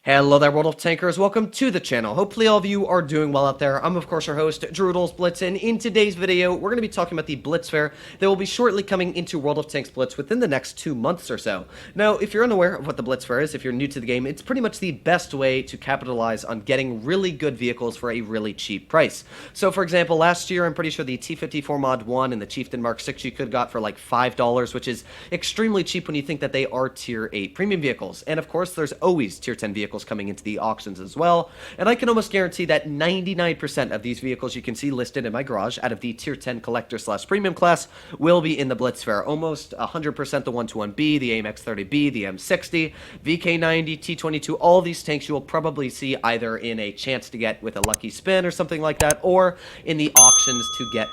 Hello there, World of Tankers. Welcome to the channel. Hopefully all of you are doing well out there. I'm, of course, your host, Untitled Blitz, and in today's video, we're going to be talking about the Blitz Fair that will be shortly coming into World of Tanks Blitz within the next 2 months or so. Now, if you're unaware of what the Blitz Fair is, if you're new to the game, it's pretty much the best way to capitalize on getting really good vehicles for a really cheap price. So, for example, last year, I'm pretty sure the T54 Mod 1 and the Chieftain Mark 6 you could have got for like $5, which is extremely cheap when you think that they are Tier 8 premium vehicles. And, of course, there's always Tier 10 vehicles coming into the auctions as well, and I can almost guarantee that 99% of these vehicles you can see listed in my garage out of the Tier 10 Collector / Premium class will be in the Blitz Fair. Almost 100% the 121B, the AMX-30B, the M60, VK90, T22, all these tanks you will probably see either in a chance to get with a lucky spin or something like that, or in the auctions to get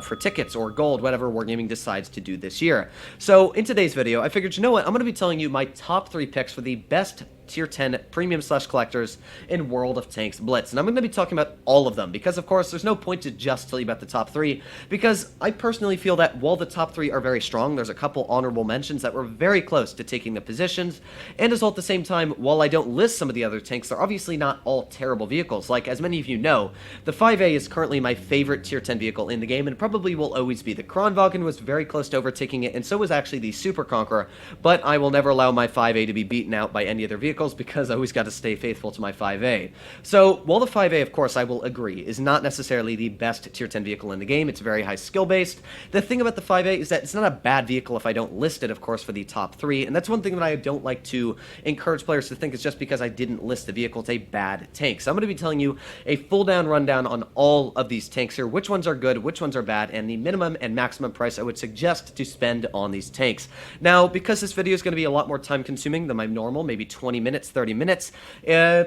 for tickets or gold, whatever Wargaming decides to do this year. So in today's video, I figured, you know what, I'm going to be telling you my top 3 picks for the best Tier 10 premium / collectors in World of Tanks Blitz. And I'm going to be talking about all of them because, of course, there's no point to just tell you about the top 3 because I personally feel that while the top 3 are very strong, there's a couple honorable mentions that were very close to taking the positions. And as well at the same time, while I don't list some of the other tanks, they're obviously not all terrible vehicles. Like, as many of you know, the 5A is currently my favorite Tier 10 vehicle in the game and probably will always be. The Kronvogan was very close to overtaking it, and so was actually the Super Conqueror, but I will never allow my 5A to be beaten out by any other vehicles because I always got to stay faithful to my 5A. So, while the 5A, of course, I will agree, is not necessarily the best Tier 10 vehicle in the game, it's very high skill-based, the thing about the 5A is that it's not a bad vehicle if I don't list it, of course, for the top 3, and that's one thing that I don't like to encourage players to think is just because I didn't list the vehicle, it's a bad tank. So I'm going to be telling you a full-down rundown on all of these tanks here, which ones are good, which ones are bad, and the minimum and maximum price I would suggest to spend on these tanks. Now, because this video is going to be a lot more time-consuming than my normal, maybe 20 minutes, 30 minutes,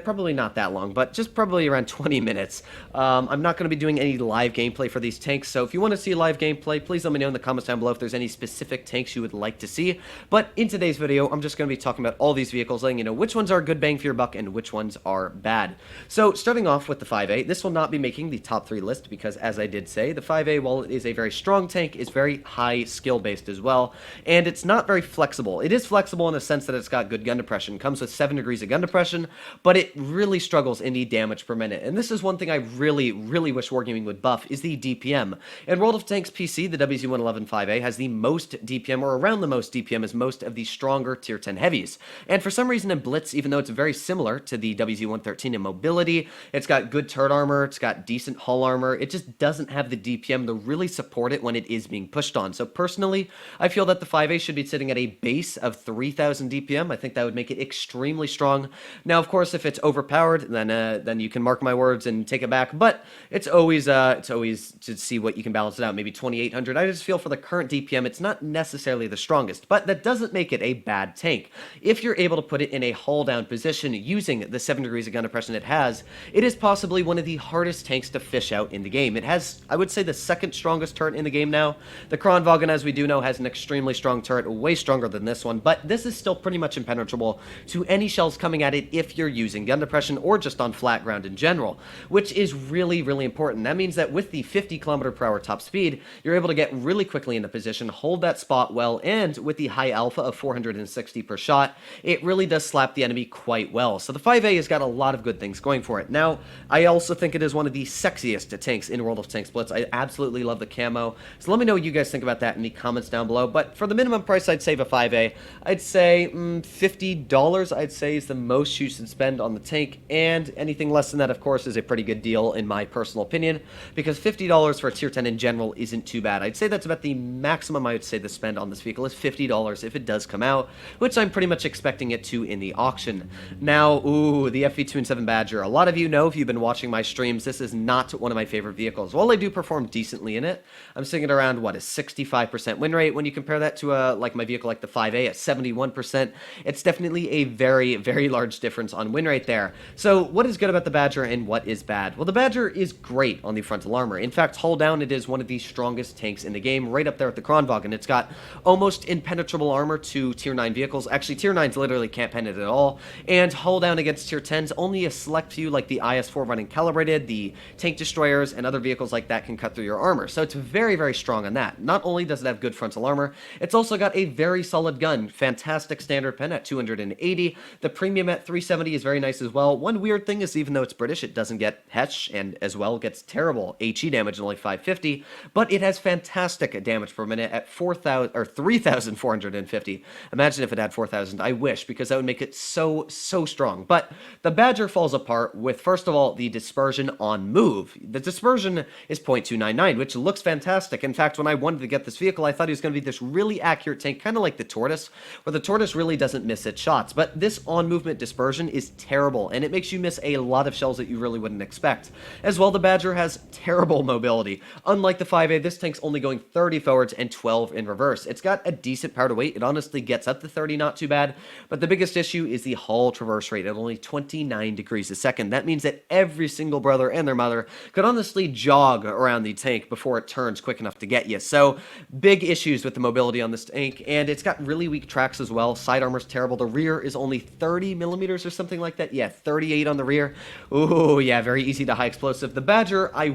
probably not that long, but just probably around 20 minutes. I'm not going to be doing any live gameplay for these tanks, so if you want to see live gameplay, please let me know in the comments down below if there's any specific tanks you would like to see. But in today's video, I'm just going to be talking about all these vehicles, letting you know which ones are good bang for your buck and which ones are bad. So, starting off with the 5A, this will not be making the top 3 list because, as I did say, the 5A, while it is a very strong tank, is very high skill-based as well, and it's not very flexible. It is flexible in the sense that it's got good gun depression, comes with 7 degrees of gun depression, but it really struggles in the damage per minute, and this is one thing I really wish Wargaming would buff, is the DPM. In World of Tanks PC, the WZ111 5A has the most DPM, or around the most DPM as most of the stronger Tier 10 heavies, and for some reason in Blitz, even though it's very similar to the WZ113 in mobility, it's got good turret armor, it's got decent hull armor, it just doesn't have the DPM to really support it when it is being pushed on. So personally, I feel that the 5A should be sitting at a base of 3,000 DPM. I think that would make it extremely strong. Now, of course, if it's overpowered, then you can mark my words and take it back. But it's always to see what you can balance it out. Maybe 2,800. I just feel for the current DPM, it's not necessarily the strongest, but that doesn't make it a bad tank. If you're able to put it in a hull down position using the 7 degrees of gun depression it has, it is possibly one of the hardest tanks to fish out in the game. It has, I would say, the second strongest turret in the game now. The Kronvogan, as we do know, has an extremely strong turret, way stronger than this one, but this is still pretty much impenetrable to any shells coming at it if you're using gun depression or just on flat ground in general, which is really important. That means that with the 50 km/h top speed, you're able to get really quickly into position, hold that spot well, and with the high alpha of 460 per shot, it really does slap the enemy quite well. So the 5A has got a lot of good things going for it. Now, I also think it is one of the sexiest tanks in World of Tanks Blitz. I absolutely love the camo, so let me know what you guys think about that in the comments down below. But for the minimum price I'd save a 5A, I'd say $50 I'd say is the most you should spend on the tank, and anything less than that, of course, is a pretty good deal in my personal opinion, because $50 for a Tier 10 in general isn't too bad. I'd say that's about the maximum I would say to spend on this vehicle is $50 if it does come out, which I'm pretty much expecting it to in the auction. Now, the FV27 Badger. A lot of you know, if you've been watching my streams, this is not one of my favorite vehicles. While I do perform decently in it, I'm sitting at around, what, a 65% win rate. When you compare that to like my vehicle like the 5A at 71%, it's definitely a very large difference on win rate there. So what is good about the Badger and what is bad? Well, the Badger is great on the frontal armor. In fact, hull down, it is one of the strongest tanks in the game, right up there with the Kronvogan. It's got almost impenetrable armor to Tier 9 vehicles. Actually, Tier 9s literally can't pen it at all, and hull down against Tier 10s, only a select few like the IS-4 running calibrated, the tank destroyers, and other vehicles like that can cut through your armor. So it's very strong on that. Not only does it have good frontal armor, it's also got a very solid gun. Fantastic standard pen at 280, The premium at 370 is very nice as well. One weird thing is, even though it's British, it doesn't get Hesh, and as well gets terrible HE damage, only 550, but it has fantastic damage per minute at 4,000 or 3,450. Imagine if it had 4,000. I wish, because that would make it so strong. But the Badger falls apart with, first of all, the dispersion on move. The dispersion is 0.299, which looks fantastic. In fact, when I wanted to get this vehicle, I thought he was going to be this really accurate tank, kind of like the Tortoise, where the Tortoise really doesn't miss its shots. But this on-movement dispersion is terrible, and it makes you miss a lot of shells that you really wouldn't expect. As well, the Badger has terrible mobility. Unlike the 5A, this tank's only going 30 forwards and 12 in reverse. It's got a decent power to weight. It honestly gets up to 30, not too bad. But the biggest issue is the hull traverse rate at only 29 degrees a second. That means that every single brother and their mother could honestly jog around the tank before it turns quick enough to get you. So, big issues with the mobility on this tank, and it's got really weak tracks as well. Side armor's terrible. The rear is only 30 millimeters or something like that. Yeah, 38 on the rear. Ooh, yeah, very easy to high explosive. The Badger, I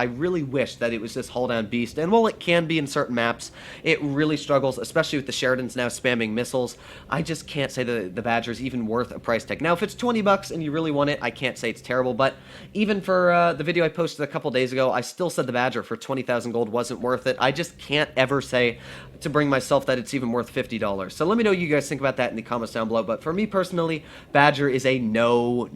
really wished that it was this hull-down beast, and while it can be in certain maps, it really struggles, especially with the Sheridans now spamming missiles. I just can't say the Badger is even worth a price tag. Now, if it's 20 bucks and you really want it, I can't say it's terrible, but even for the video I posted a couple days ago, I still said the Badger for 20,000 gold wasn't worth it. I just can't ever say to bring myself that it's even worth $50. So let me know what you guys think about that in the comments down below, but for me personally, Badger is a no.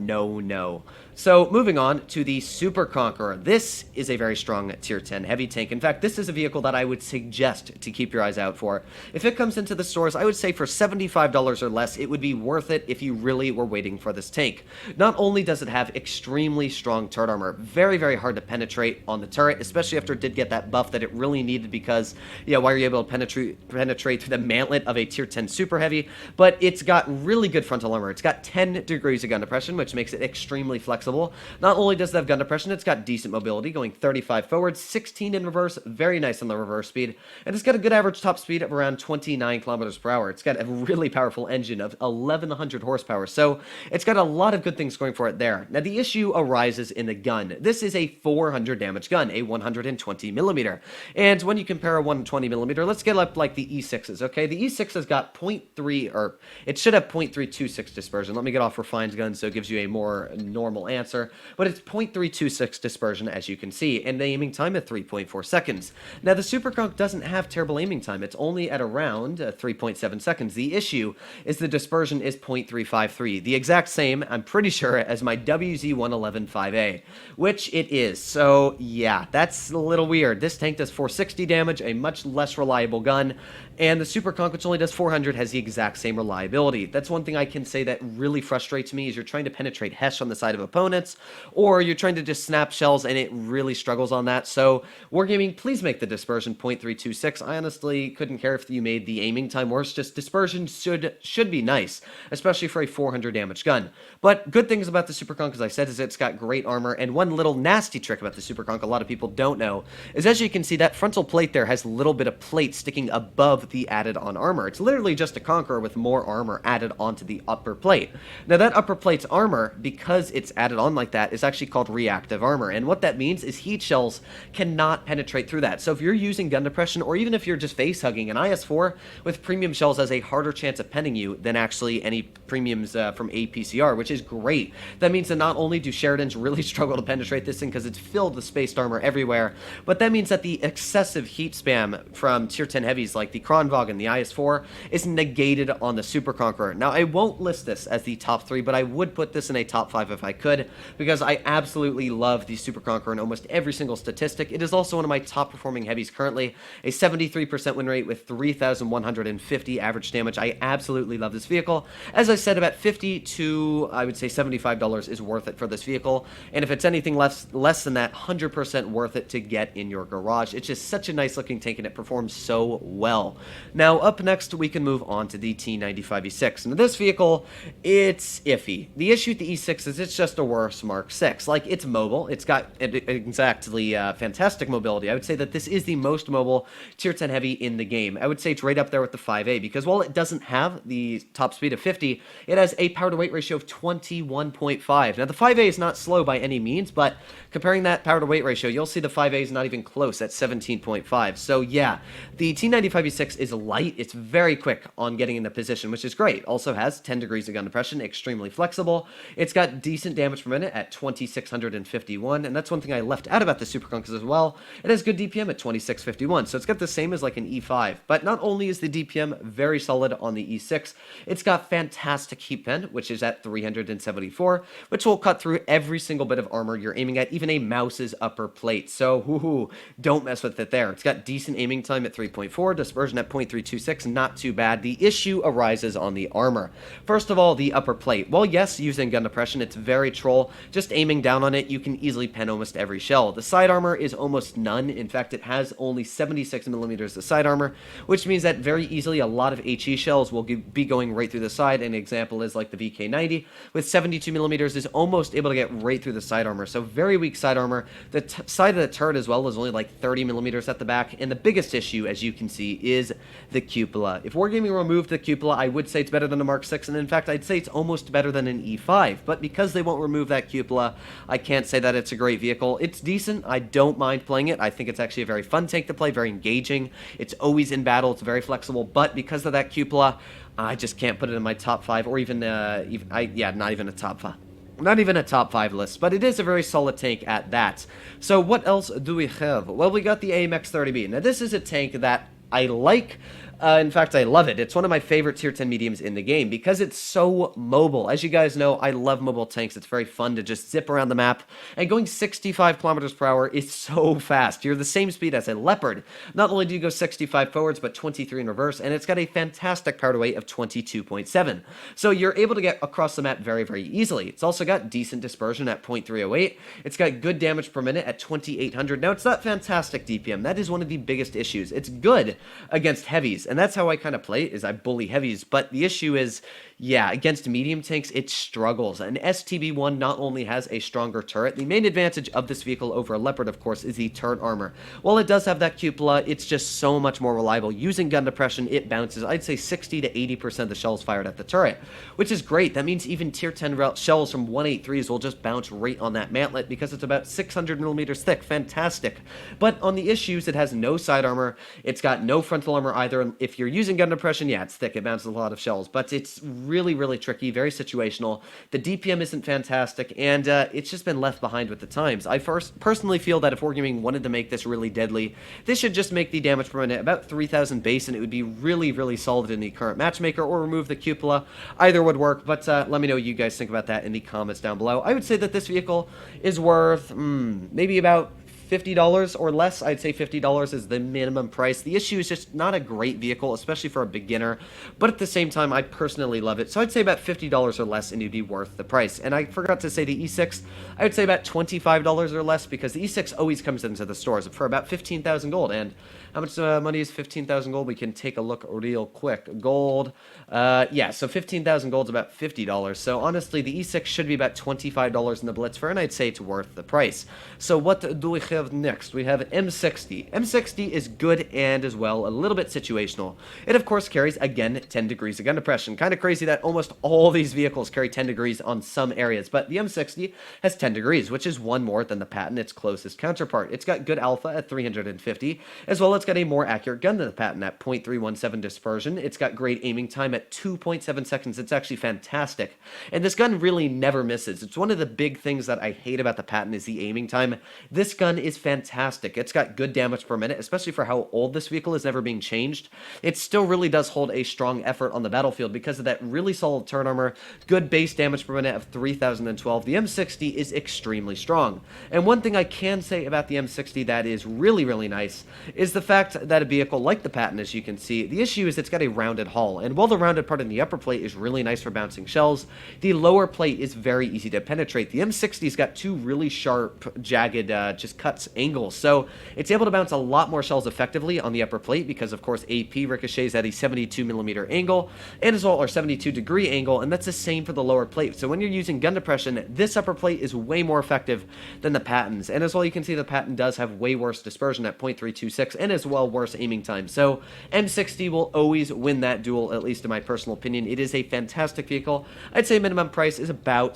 So, moving on to the Super Conqueror. This is a very strong tier 10 heavy tank. In fact, this is a vehicle that I would suggest to keep your eyes out for. If it comes into the stores, I would say for $75 or less, it would be worth it if you really were waiting for this tank. Not only does it have extremely strong turret armor, very hard to penetrate on the turret, especially after it did get that buff that it really needed because, yeah, why are you able to penetrate through the mantlet of a tier 10 super heavy? But it's got really good frontal armor. It's got 10 degrees of gun depression, which makes it extremely flexible. Not only does it have gun depression, it's got decent mobility, going 35 forward, 16 in reverse, very nice on the reverse speed, and it's got a good average top speed of around 29 kilometers per hour. It's got a really powerful engine of 1100 horsepower, so it's got a lot of good things going for it there. Now, the issue arises in the gun. This is a 400 damage gun, a 120 millimeter, and when you compare a 120 millimeter, let's get up like the E6s, okay? The E6 has got 0.3, or it should have 0.326 dispersion. Let me get off refined guns so it gives you a more normal answer, but it's 0.326 dispersion, as you can see, and the aiming time at 3.4 seconds. Now, the Super Conch doesn't have terrible aiming time. It's only at around 3.7 seconds. The issue is the dispersion is 0.353, the exact same, I'm pretty sure, as my WZ-111 5A, which it is. So, yeah, that's a little weird. This tank does 460 damage, a much less reliable gun, and the Super Conch, which only does 400, has the exact same reliability. That's one thing I can say that really frustrates me, is you're trying to penetrate Hesh on the side of opponents, or you're trying to just snap shells, and it really struggles on that. So, Wargaming, please make the dispersion 0.326. I honestly couldn't care if you made the aiming time worse. Just dispersion should be nice, especially for a 400 damage gun. But good things about the Super Conch, as I said, is it's got great armor, and one little nasty trick about the Super Conch a lot of people don't know is, as you can see, that frontal plate there has a little bit of plate sticking above the added on armor. It's literally just a Conqueror with more armor added onto the upper plate. Now, that upper plate's armor, because it's added on like that, is actually called Reactive Armor, and what that means is heat shells cannot penetrate through that. So if you're using gun depression, or even if you're just face hugging, an IS-4 with premium shells has a harder chance of penning you than actually any premiums from APCR, which is great. That means that not only do Sheridans really struggle to penetrate this thing because it's filled with spaced armor everywhere, but that means that the excessive heat spam from tier 10 heavies like the Kronvogan, the IS-4, is negated on the Super Conqueror. Now, I won't list this as the top 3, but I would put this in a top 5 if I could, because I absolutely love the Super Conqueror in almost every single statistic. It is also one of my top performing heavies currently, a 73% win rate with 3,150 average damage. I absolutely love this vehicle. As I said, about $50 to, I would say, $75 is worth it for this vehicle, and if it's anything less than that, 100% worth it to get in your garage. It's just such a nice looking tank, and it performs so well. Now, up next, we can move on to the T95 E6. Now, this vehicle, it's iffy. The issue with the E6 is it's just a worse Mark 6. Like, it's mobile. It's got exactly fantastic mobility. I would say that this is the most mobile tier 10 heavy in the game. I would say it's right up there with the 5A, because while it doesn't have the top speed of 50, it has a power to weight ratio of 21.5. Now, the 5A is not slow by any means, but comparing that power to weight ratio, you'll see the 5A is not even close at 17.5. So yeah, the T95 E6 E6 is light. It's very quick on getting into position, which is great. Also has 10 degrees of gun depression, extremely flexible. It's got decent damage per minute at 2651, and that's one thing I left out about the Super Conquerors as well. It has good DPM at 2651, so it's got the same as like an E5. But not only is the DPM very solid on the E6, it's got fantastic heat pen, which is at 374, which will cut through every single bit of armor you're aiming at, even a mouse's upper plate. So, don't mess with it there. It's got decent aiming time at 3.4, dispersion at 0.326, not too bad. The issue arises on the armor. First of all, the upper plate. Well, yes, using gun depression, it's very troll. Just aiming down on it, you can easily pen almost every shell. The side armor is almost none. In fact, it has only 76 millimeters of side armor, which means that very easily a lot of HE shells will be going right through the side. An example is like the VK90 with 72 millimeters is almost able to get right through the side armor. So very weak side armor. The side of the turret as well is only like 30 millimeters at the back. And the biggest issue, as you can see, is the cupola. If Wargaming removed the cupola, I would say it's better than a Mark 6, and in fact, I'd say it's almost better than an E5. But because they won't remove that cupola, I can't say that it's a great vehicle. It's decent. I don't mind playing it. I think it's actually a very fun tank to play, very engaging. It's always in battle. It's very flexible. But because of that cupola, I just can't put it in my top 5 or even not even a top 5. Not even a top 5 list, but it is a very solid tank at that. So what else do we have? Well, we got the AMX-30B. Now, this is a tank that I like. In fact, I love it. It's one of my favorite tier 10 mediums in the game because it's so mobile. As you guys know, I love mobile tanks. It's very fun to just zip around the map, and going 65 kilometers per hour is so fast. You're the same speed as a Leopard. Not only do you go 65 forwards, but 23 in reverse, and it's got a fantastic power to weight of 22.7. So you're able to get across the map very, very easily. It's also got decent dispersion at 0.308. It's got good damage per minute at 2,800. Now, it's not fantastic DPM. That is one of the biggest issues. It's good against heavies, and that's how I kind of play it, is I bully heavies. But the issue is, yeah, against medium tanks, it struggles. And STB1 not only has a stronger turret, the main advantage of this vehicle over a Leopard, of course, is the turret armor. While it does have that cupola, it's just so much more reliable. Using gun depression, it bounces, I'd say 60 to 80% of the shells fired at the turret, which is great. That means even tier 10 shells from 183s will just bounce right on that mantlet because it's about 600 millimeters thick. Fantastic. But on the issues, it has no side armor. It's got no frontal armor either. If you're using gun depression, yeah, it's thick. It bounces a lot of shells, but it's really, really tricky, very situational. The DPM isn't fantastic, and it's just been left behind with the times. I personally feel that if Wargaming wanted to make this really deadly, this should just make the damage per minute about 3,000 base, and it would be really, really solid in the current matchmaker, or remove the cupola. Either would work, but let me know what you guys think about that in the comments down below. I would say that this vehicle is worth maybe about $50 or less. I'd say $50 is the minimum price. The issue is just not a great vehicle, especially for a beginner, but at the same time, I personally love it. So I'd say about $50 or less, and it'd be worth the price. And I forgot to say the E6, I would say about $25 or less, because the E6 always comes into the stores for about 15,000 gold. And how much money is 15,000 gold? We can take a look real quick. Gold, yeah, so 15,000 gold is about $50. So honestly, the E6 should be about $25 in the Blitz fair, and I'd say it's worth the price. So what do we have next? We have M60. M60 is good and as well a little bit situational. It of course carries, again, 10 degrees of gun depression. Kind of crazy that almost all these vehicles carry 10 degrees on some areas, but the M60 has 10 degrees, which is one more than the Patton, its closest counterpart. It's got good alpha at 350, as well as it's got a more accurate gun than the Patton at 0.317 dispersion. It's got great aiming time at 2.7 seconds. It's actually fantastic. And this gun really never misses. It's one of the big things that I hate about the Patton is the aiming time. This gun is fantastic. It's got good damage per minute, especially for how old this vehicle is, never being changed. It still really does hold a strong effort on the battlefield because of that really solid turret armor, good base damage per minute of 3,012. The M60 is extremely strong. And one thing I can say about the M60 that is really, really nice is the fact that a vehicle like the Patton, as you can see, the issue is it's got a rounded hull. And while the rounded part in the upper plate is really nice for bouncing shells, the lower plate is very easy to penetrate. The M60's got two really sharp, jagged, just cuts angles, so it's able to bounce a lot more shells effectively on the upper plate because, of course, AP ricochets at a 72 millimeter angle, and as well, or 72 degree angle, and that's the same for the lower plate. So when you're using gun depression, this upper plate is way more effective than the Pattons, and as well, you can see the Patton does have way worse dispersion at 0.326, and as well, worse aiming time. So M60 will always win that duel, at least in my personal opinion. It is a fantastic vehicle. I'd say minimum price is about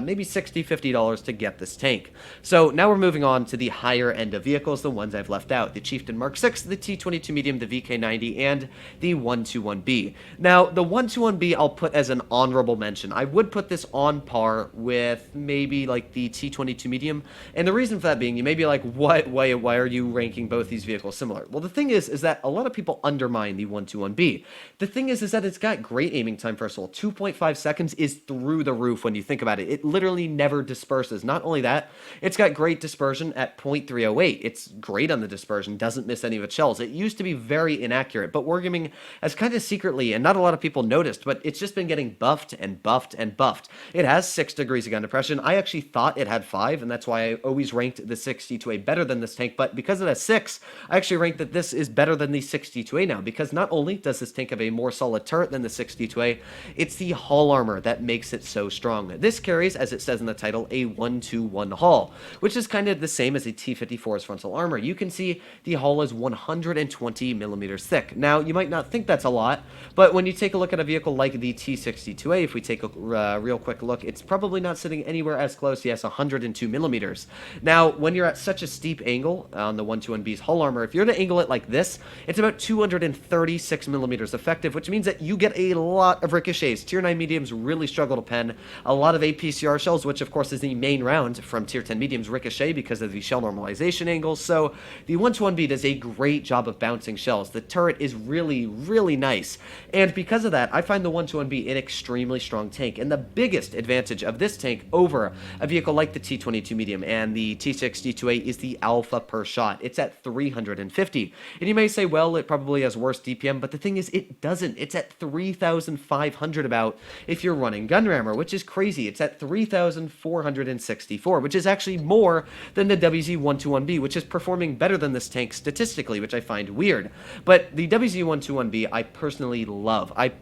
maybe $60, $50 to get this tank. So now we're moving on to the the higher end of vehicles, the ones I've left out, the Chieftain Mark 6, the T22 Medium, the VK90, and the 121B. Now, the 121B I'll put as an honorable mention. I would put this on par with maybe like the T22 Medium, and the reason for that being, you may be like, why are you ranking both these vehicles similar? Well, the thing is that a lot of people undermine the 121B. The thing is that it's got great aiming time, first of all. 2.5 seconds is through the roof when you think about it. It literally never disperses. Not only that, it's got great dispersion at 0.308. It's great on the dispersion, doesn't miss any of its shells. It used to be very inaccurate, but Wargaming has kind of secretly, and not a lot of people noticed, but it's just been getting buffed and buffed and buffed. It has 6 degrees of gun depression. I actually thought it had 5, and that's why I always ranked the 62A better than this tank, but because it has 6, I actually ranked that this is better than the 62A now, because not only does this tank have a more solid turret than the 62A, it's the hull armor that makes it so strong. This carries, as it says in the title, a 1-2-1 hull, which is kind of the same as a T-54's frontal armor. You can see the hull is 120 millimeters thick. Now, you might not think that's a lot, but when you take a look at a vehicle like the T-62A, if we take a real quick look, it's probably not sitting anywhere as close. Yes, 102 millimeters. Now, when you're at such a steep angle on the 121B's hull armor, if you're to angle it like this, it's about 236 millimeters effective, which means that you get a lot of ricochets. Tier 9 mediums really struggle to pen. A lot of APCR shells, which of course is the main round from Tier 10 mediums, ricochet because of the shell normalization angles. So the 121B does a great job of bouncing shells. The turret is really, really nice. And because of that, I find the 121B an extremely strong tank. And the biggest advantage of this tank over a vehicle like the T22 Medium and the T62A is the alpha per shot. It's at 350. And you may say, well, it probably has worse DPM, but the thing is, it doesn't. It's at 3,500 about if you're running gun rammer, which is crazy. It's at 3,464, which is actually more than the WZ121B, which is performing better than this tank statistically, which I find weird. But the WZ121B, I personally love. I've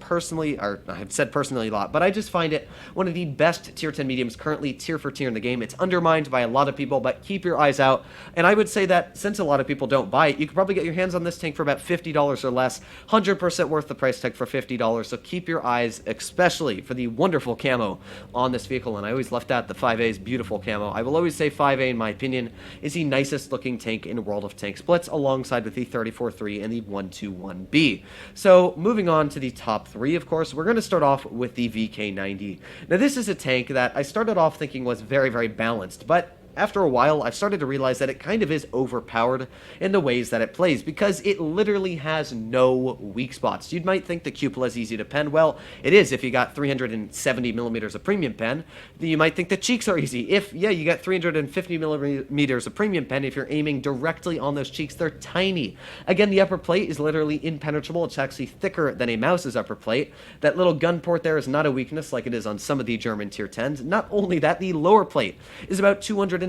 said personally a lot, but I just find it one of the best Tier 10 mediums currently tier for tier in the game. It's undermined by a lot of people, but keep your eyes out. And I would say that since a lot of people don't buy it, you could probably get your hands on this tank for about $50 or less. 100% worth the price tag for $50. So keep your eyes, especially for the wonderful camo on this vehicle. And I always left out the 5A's beautiful camo. I will always say 5A, in my opinion, is the nicest looking tank in World of Tanks Blitz, alongside with the 34-3 and the 121B. So moving on to the top 3, of course, we're going to start off with the VK90. Now this is a tank that I started off thinking was very, very balanced, but after a while, I've started to realize that it kind of is overpowered in the ways that it plays, because it literally has no weak spots. You might think the cupola is easy to pen. Well, it is if you got 370 millimeters of premium pen. You might think the cheeks are easy. You got 350 millimeters of premium pen. If you're aiming directly on those cheeks, they're tiny. Again, the upper plate is literally impenetrable. It's actually thicker than a mouse's upper plate. That little gun port there is not a weakness like it is on some of the German tier 10s. Not only that, the lower plate is about 230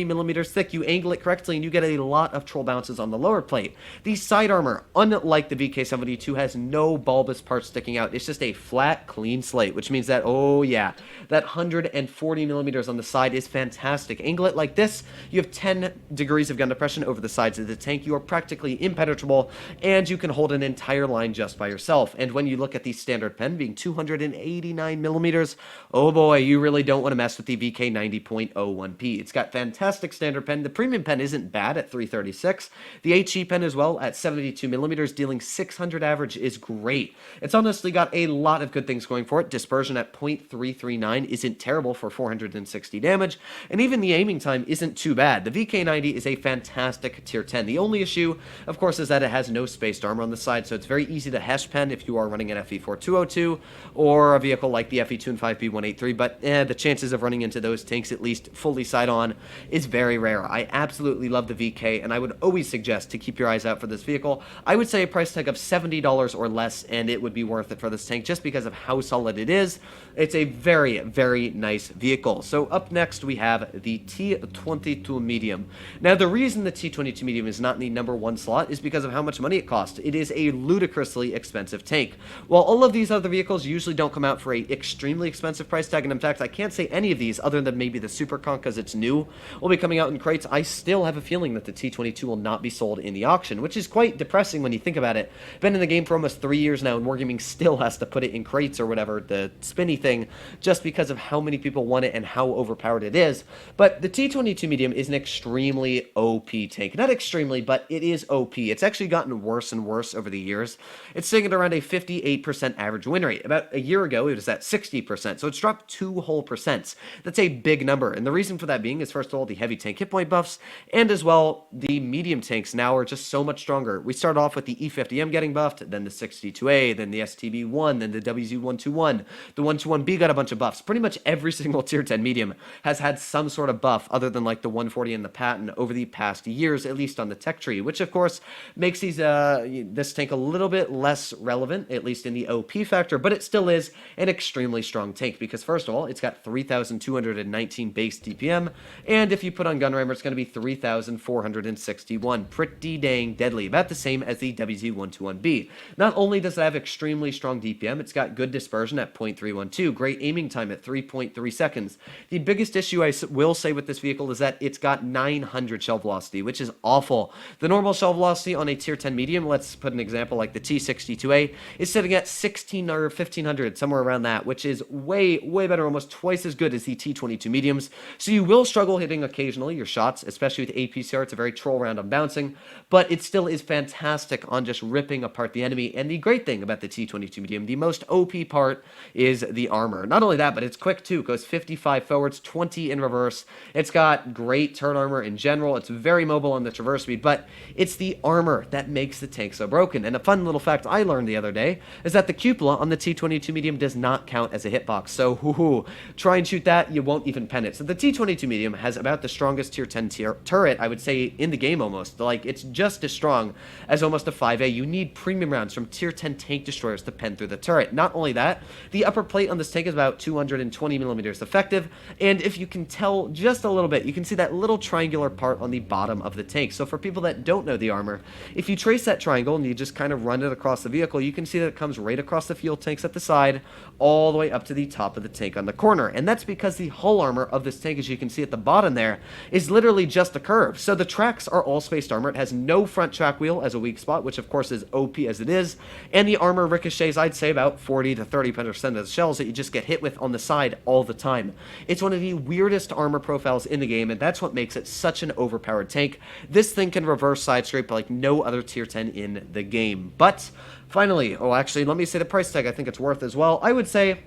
millimeters thick. You angle it correctly and you get a lot of troll bounces on the lower plate. The side armor, unlike the VK72, has no bulbous parts sticking out. It's just a flat, clean slate, which means that, oh yeah, that 140 millimeters on the side is fantastic. Angle it like this, you have 10 degrees of gun depression over the sides of the tank. You are practically impenetrable, and you can hold an entire line just by yourself. And when you look at the standard pen being 289 millimeters, oh boy, you really don't want to mess with the VK90.01P. It's got fantastic standard pen. The premium pen isn't bad at 336. The HE pen as well at 72 millimeters, dealing 600 average, is great. It's honestly got a lot of good things going for it. Dispersion at 0.339 isn't terrible for 460 damage, and even the aiming time isn't too bad. The VK90 is a fantastic tier 10. The only issue, of course, is that it has no spaced armor on the side, so it's very easy to hesh pen if you are running an FE4202 or a vehicle like the FE25 B183, but the chances of running into those tanks, at least fully side on, is very rare. I absolutely love the VK, and I would always suggest to keep your eyes out for this vehicle. I would say a price tag of $70 or less, and it would be worth it for this tank just because of how solid it is. It's a very, very nice vehicle. So up next, we have the T22 Medium. Now, the reason the T22 Medium is not in the #1 slot is because of how much money it costs. It is a ludicrously expensive tank. While all of these other vehicles usually don't come out for a extremely expensive price tag, and in fact, I can't say any of these other than maybe the Super Conk because it's new, T22 will be coming out in crates, I still have a feeling that the T22 will not be sold in the auction, which is quite depressing when you think about it. Been in the game for almost 3 years now, and Wargaming still has to put it in crates or whatever, the spinny thing, just because of how many people want it and how overpowered it is. But the T22 Medium is an extremely OP tank. Not extremely, but it is OP. It's actually gotten worse and worse over the years. It's sitting at around a 58% average win rate. About a year ago, it was at 60%, so it's dropped 2 whole percents. That's a big number, and the reason for that being is, first of all, the heavy tank hit point buffs, and as well, the medium tanks now are just so much stronger. We started off with the E50M getting buffed, then the 62A, then the STB1, then the WZ121. The 121B got a bunch of buffs. Pretty much every single tier 10 medium has had some sort of buff other than like the 140 and the Patton over the past years, at least on the tech tree, which of course makes this tank a little bit less relevant, at least in the OP factor, but it still is an extremely strong tank because, first of all, it's got 3,219 base DPM, and if you put on gun rammer, it's going to be 3,461. Pretty dang deadly, about the same as the WZ121B. Not only does it have extremely strong DPM, it's got good dispersion at 0.312, great aiming time at 3.3 seconds. The biggest issue I will say with this vehicle is that it's got 900 shell velocity, which is awful. The normal shell velocity on a tier 10 medium, let's put an example like the T62A, is sitting at 16 or 1500, somewhere around that, which is way better, almost twice as good as the T22 mediums. So you will struggle hitting occasionally your shots, especially with APCR. It's a very troll round on bouncing, but it still is fantastic on just ripping apart the enemy. And the great thing about the T22 medium, the most OP part, is the armor. Not only that, but it's quick too. It goes 55 forwards, 20 in reverse. It's got great turn armor in general. It's very mobile on the traverse speed, but it's the armor that makes the tank so broken. And a fun little fact I learned the other day is that the cupola on the T22 medium does not count as a hitbox. So try and shoot that, you won't even pen it. So the T22 medium has about the strongest tier 10 turret, I would say, in the game almost. Like, it's just as strong as almost a 5A. You need premium rounds from tier 10 tank destroyers to pen through the turret. Not only that, the upper plate on this tank is about 220 millimeters effective, and if you can tell just a little bit, you can see that little triangular part on the bottom of the tank. So for people that don't know the armor, if you trace that triangle and you just kind of run it across the vehicle, you can see that it comes right across the fuel tanks at the side, all the way up to the top of the tank on the corner. And that's because the hull armor of this tank, as you can see at the bottom there, is literally just a curve. So the tracks are all spaced armor. It has no front track wheel as a weak spot, which of course is OP as it is, and the armor ricochets, I'd say, about 40 to 30% of the shells that you just get hit with on the side all the time. It's one of the weirdest armor profiles in the game, and that's what makes it such an overpowered tank. This thing can reverse side scrape like no other tier 10 in the game. But finally, actually, let me say the price tag I think it's worth as well. I would say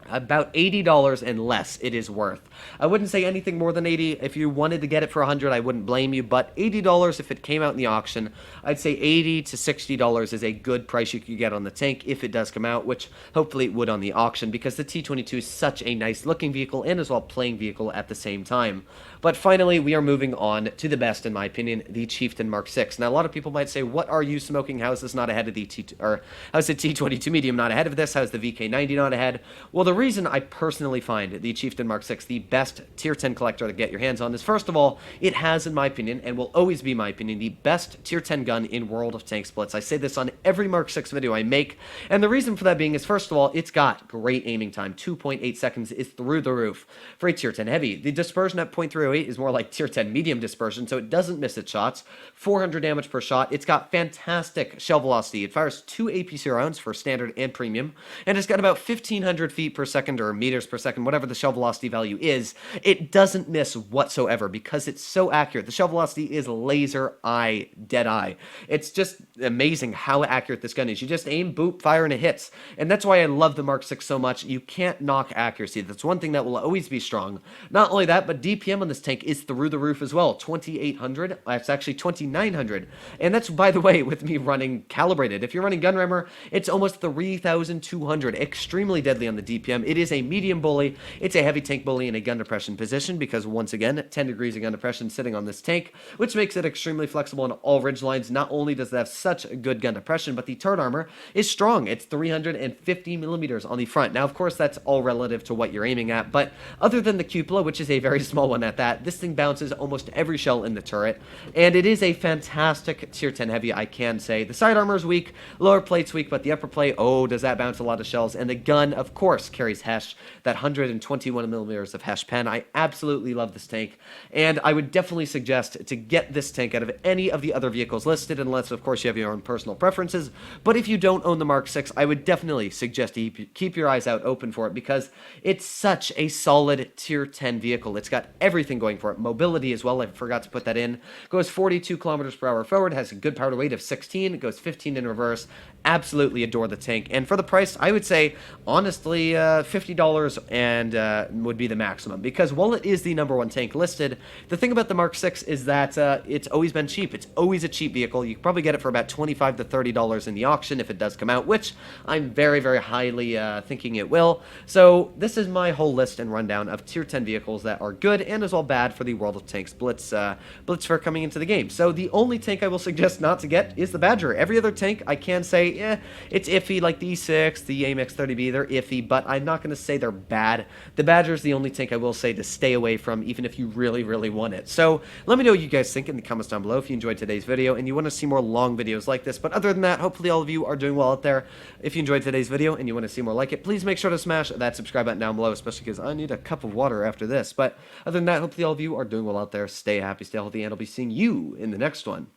about $80 and less it is worth. I wouldn't say anything more than 80. If you wanted to get it for 100, I wouldn't blame you, but $80 if it came out in the auction, I'd say $80 to $60 is a good price you could get on the tank if it does come out, which hopefully it would on the auction, because the T22 is such a nice looking vehicle and as well playing vehicle at the same time. But finally, we are moving on to the best, in my opinion, the Chieftain Mark 6. Now, a lot of people might say, what are you smoking? How is this not ahead of the how is the T22 Medium not ahead of this? How is the VK90 not ahead? Well, the reason I personally find the Chieftain Mark 6 the best tier 10 collector to get your hands on is, first of all, it has, in my opinion, and will always be my opinion, the best tier 10 gun in World of Tanks Blitz. I say this on every Mark 6 video I make, and the reason for that being is, first of all, it's got great aiming time. 2.8 seconds is through the roof for a tier 10 heavy. The dispersion at 0.308 is more like tier 10 medium dispersion, so it doesn't miss its shots. 400 damage per shot. It's got fantastic shell velocity. It fires 2 APC rounds for standard and premium, and it's got about 1,500 feet per second or meters per second, whatever the shell velocity value is. It doesn't miss whatsoever because it's so accurate. The shell velocity is laser eye, dead eye. It's just amazing how accurate this gun is. You just aim, boop, fire, and it hits. And that's why I love the Mark 6 so much. You can't knock accuracy. That's one thing that will always be strong. Not only that, but DPM on this tank is through the roof as well. 2,800. It's actually 2,900. And that's, by the way, with me running calibrated. If you're running gun rammer, it's almost 3,200. Extremely deadly on the DPM. It is a medium bully. It's a heavy tank bully in a gun depression position because, once again, 10 degrees of gun depression sitting on this tank, which makes it extremely flexible on all ridge lines. Not only does it have such good gun depression, but the turret armor is strong. It's 350 millimeters on the front. Now, of course, that's all relative to what you're aiming at, but other than the cupola, which is a very small one at that, this thing bounces almost every shell in the turret, and it is a fantastic tier 10 heavy, I can say. The side armor is weak, lower plate's weak, but the upper plate, does that bounce a lot of shells, and the gun, of course, carries carries Hesh, that 121 millimeters of Hesh pen. I absolutely love this tank, and I would definitely suggest to get this tank out of any of the other vehicles listed, unless, of course, you have your own personal preferences. But if you don't own the Mark 6, I would definitely suggest to keep your eyes out open for it, because it's such a solid tier 10 vehicle. It's got everything going for it. Mobility as well, I forgot to put that in. Goes 42 kilometers per hour forward, has a good power to weight of 16, it goes 15 in reverse. Absolutely adore the tank, and for the price, I would say, honestly, $50 and would be the maximum, because while it is the #1 tank listed, the thing about the Mark 6 is that it's always been cheap. It's always a cheap vehicle. You can probably get it for about $25 to $30 in the auction if it does come out, which I'm very, very highly thinking it will. So this is my whole list and rundown of tier 10 vehicles that are good and as well bad for the World of Tanks Blitz Fair coming into the game. So the only tank I will suggest not to get is the Badger. Every other tank I can say, it's iffy, like the E6, the AMX 30B, they're iffy, but I'm not going to say they're bad. The Badger is the only tank I will say to stay away from, even if you really, really want it. So let me know what you guys think in the comments down below if you enjoyed today's video and you want to see more long videos like this. But other than that, hopefully all of you are doing well out there. If you enjoyed today's video and you want to see more like it, please make sure to smash that subscribe button down below, especially because I need a cup of water after this. But other than that, hopefully all of you are doing well out there. Stay happy, stay healthy, and I'll be seeing you in the next one.